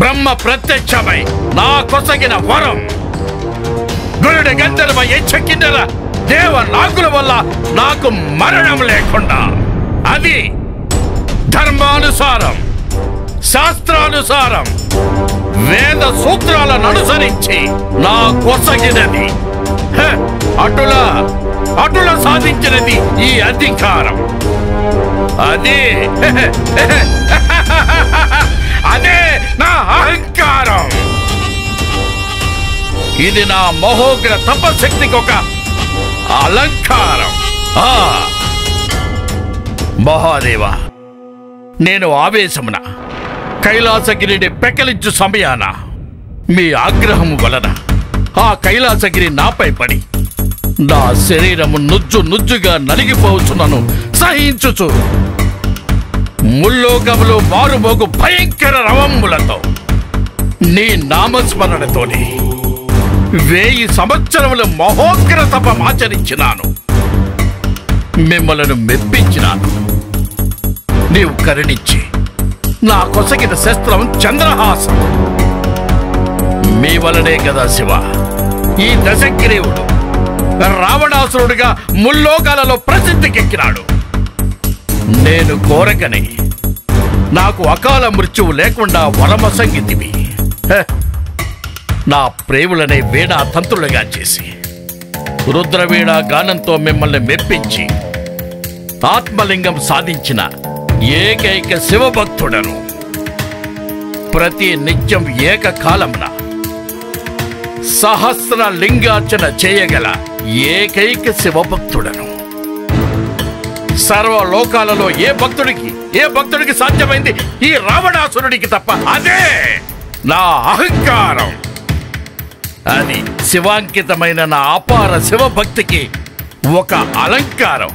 బ్రహ్మ ప్రత్యక్షమై నా కొసగిన వరం. గురుడి గంధర్వ యక్షకిన్నెర దేవ నాగుల వల్ల నాకు మరణం లేకుండా, అది ధర్మానుసారం, శాస్త్రానుసారం, వేద సూత్రాలను అనుసరించి నా కొసగినది. అటులా సాధించినది ఈ అధికారం. అదే నా అహంకారం. ఇది నా మహోగ్ర తపశక్తికి ఒక అలంకారం. మహాదేవ, నేను ఆవేశమున కైలాసగిరిని పెకలించు సమయాన మీ ఆగ్రహము వలన ఆ కైలాసగిరి నాపై పడి నా శరీరము నుజ్జుగా నలిగిపోవచ్చునను సహించుచు ముల్లోకములు మారుమోగు భయంకర రవములతో నీ నామస్మరణతోనే 1000 సంవత్సరముల మహోగ్ర తపమాచరించినాను. మిమ్మలను మెప్పించినాను. నీవు కరుణించి నా కొసగిన శస్త్రం చంద్రహాసం. మీ వలనే కదా శివ ఈ దశగ్రీవుడు రావణాసురుడిగా ముల్లోకాలలో ప్రసిద్ధికెక్కినాడు. నేను కోరకనే నాకు అకాల మృత్యువు లేకుండా వరమసంగితివి. నా ప్రేములనే వీణా తంత్రులుగా చేసి రుద్రవీణా గానంతో మిమ్మల్ని మెప్పించి ఆత్మలింగం సాధించిన ఏకైక శివభక్తుడను. ప్రతి నిత్యం ఏకకాలమున సహస్ర లింగార్చన చేయగల ఏకైక శివభక్తుడను. సర్వలోకాలలో ఏ భక్తుడికి సాధ్యమైంది ఈ రావణాసురుడికి తప్ప. అదే నా అహంకారం. అది శివాంకితమైన నా అపార శివభక్తికి ఒక అలంకారం.